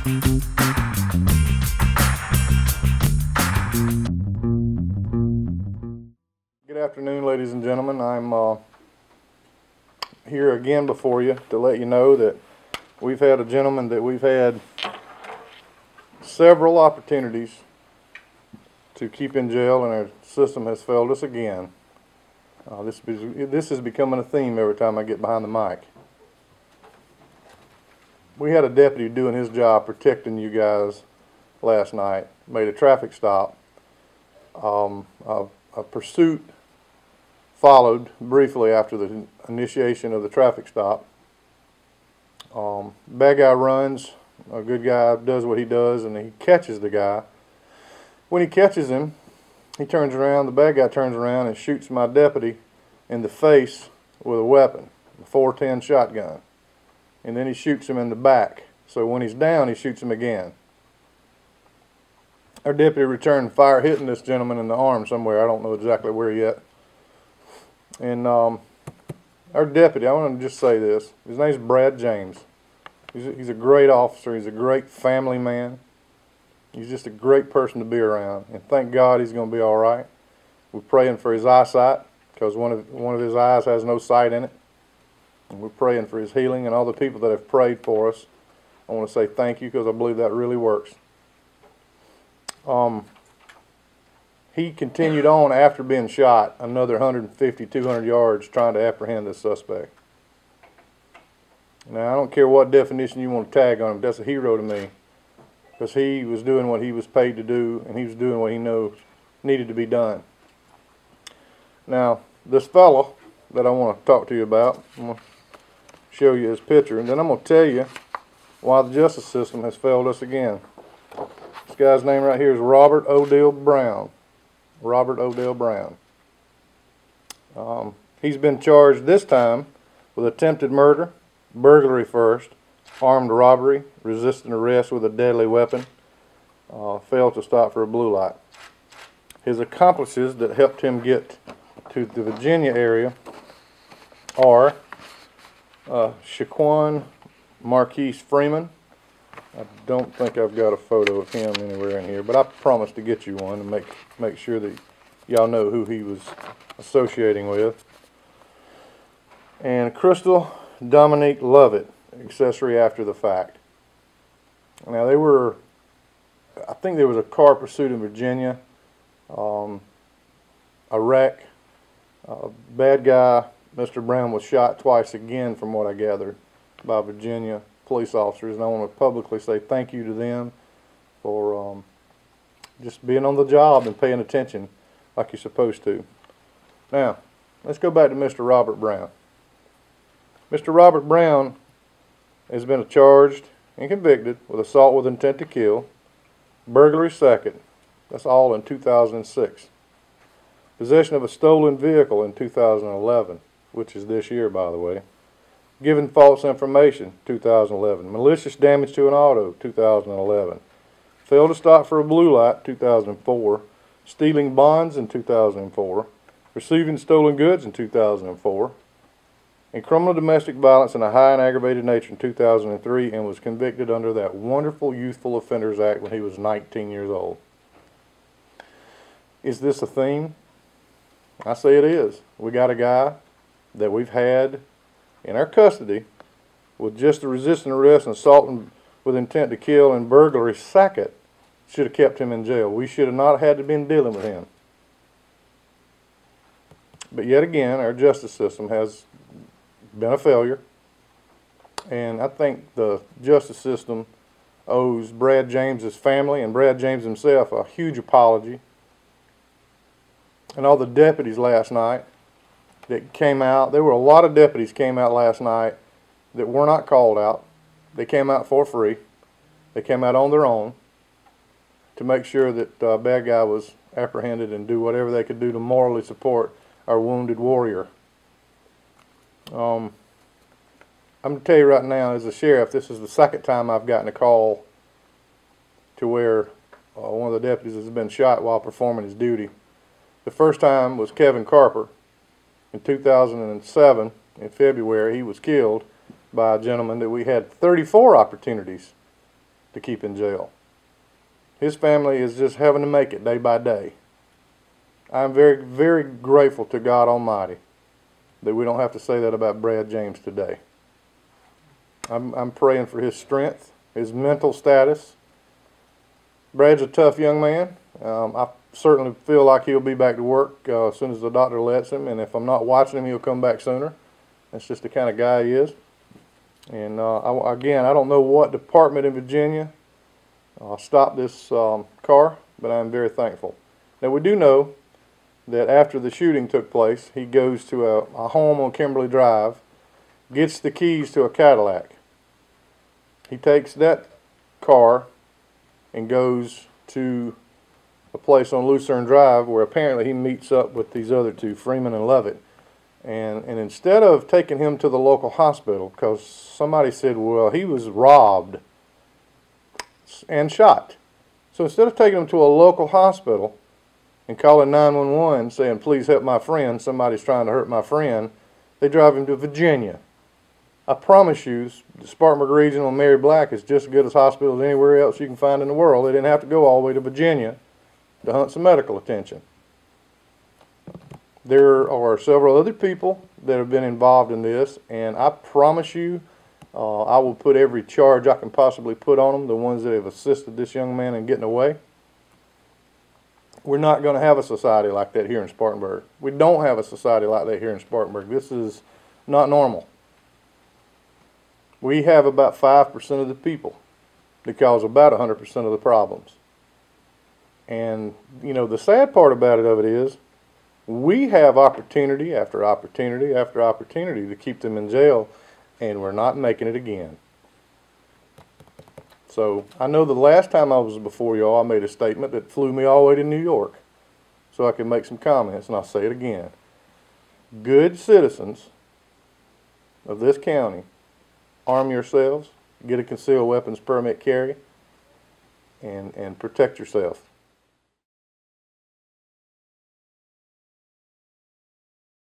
Good afternoon, ladies and gentlemen. I'm here again before you to let you know that we've had a gentleman that we've had several opportunities to keep in jail, and our system has failed us again. This is becoming a theme every time I get behind the mic. We had a deputy doing his job protecting you guys last night, made a traffic stop. A pursuit followed briefly after the initiation of the traffic stop. Bad guy runs, a good guy does what he does, and he catches the guy. When he catches him, he turns around, the bad guy turns around and shoots my deputy in the face with a weapon, a 410 shotgun. And then he shoots him in the back. So when he's down, he shoots him again. Our deputy returned fire, hitting this gentleman in the arm somewhere. I don't know exactly where yet. And our deputy, I want to just say this. His name's Brad James. He's a great officer. He's a great family man. He's just a great person to be around. And thank God he's going to be all right. We're praying for his eyesight, because one of his eyes has no sight in it. And we're praying for his healing, and all the people that have prayed for us. I want to say thank you, because I believe that really works. He continued on after being shot another 150, 200 yards trying to apprehend this suspect. Now, I don't care what definition you want to tag on him, that's a hero to me, because he was doing what he was paid to do, and he was doing what he knows needed to be done. Now, this fellow that I want to talk to you about, I'm going to show you his picture, and then I'm going to tell you why the justice system has failed us again. This guy's name right here is Robert Odell Brown. Robert Odell Brown. He's been charged this time with attempted murder, burglary first, armed robbery, resisting arrest with a deadly weapon, failed to stop for a blue light. His accomplices that helped him get to the Virginia area are Shaquan Marquise Freeman. I don't think I've got a photo of him anywhere in here, but I promised to get you one to make sure that y'all know who he was associating with. And Crystal Dominique Lovett, accessory after the fact. Now I think there was a car pursuit in Virginia, a wreck, bad guy, Mr. Brown was shot twice again from what I gathered by Virginia police officers, and I want to publicly say thank you to them for just being on the job and paying attention like you're supposed to. Now, let's go back to Mr. Robert Brown. Mr. Robert Brown has been charged and convicted with assault with intent to kill, burglary second, that's all in 2006, possession of a stolen vehicle in 2011, which is this year, by the way, giving false information, 2011. Malicious damage to an auto, 2011. Failed to stop for a blue light, 2004. Stealing bonds in 2004. Receiving stolen goods in 2004. And criminal domestic violence in a high and aggravated nature in 2003, and was convicted under that wonderful Youthful Offenders Act when he was 19 years old. Is this a theme? I say it is. We got a guy that we've had in our custody with just the resisting arrest and assault with intent to kill and burglary second. Should have kept him in jail. We should have not had to been dealing with him. But yet again, our justice system has been a failure, and I think the justice system owes Brad James's family and Brad James himself a huge apology. And all the deputies last night that came out, there were a lot of deputies came out last night that were not called out. They came out for free. They came out on their own to make sure that bad guy was apprehended and do whatever they could do to morally support our wounded warrior. I'm going to tell you right now, as a sheriff, this is the second time I've gotten a call to where one of the deputies has been shot while performing his duty. The first time was Kevin Carper. In 2007, in February, he was killed by a gentleman that we had 34 opportunities to keep in jail. His family is just having to make it day by day. I'm very, very grateful to God Almighty that we don't have to say that about Brad James today. I'm praying for his strength, his mental status. Brad's a tough young man. I certainly feel like he'll be back to work as soon as the doctor lets him, and if I'm not watching him, he'll come back sooner. That's just the kind of guy he is. And again, I don't know what department in Virginia stopped this car, but I'm very thankful. Now, we do know that after the shooting took place, he goes to a home on Kimberly Drive, gets the keys to a Cadillac. He takes that car and goes to a place on Lucerne Drive where apparently he meets up with these other two, Freeman and Lovett. And instead of taking him to the local hospital, because somebody said, well, he was robbed and shot. So instead of taking him to a local hospital and calling 911 saying, please help my friend, somebody's trying to hurt my friend, they drive him to Virginia. I promise you, the Spartanburg Regional and Mary Black is just as good as hospitals anywhere else you can find in the world. They didn't have to go all the way to Virginia to hunt some medical attention. There are several other people that have been involved in this, and I promise you, I will put every charge I can possibly put on them, the ones that have assisted this young man in getting away. We're not going to have a society like that here in Spartanburg. We don't have a society like that here in Spartanburg. This is not normal. We have about 5% of the people that cause about 100% of the problems. And, you know, the sad part about it is, we have opportunity after opportunity after opportunity to keep them in jail, and we're not making it again. So I know the last time I was before y'all, I made a statement that flew me all the way to New York so I could make some comments, and I'll say it again. Good citizens of this county, arm yourselves, get a concealed weapons permit carry, and protect yourself.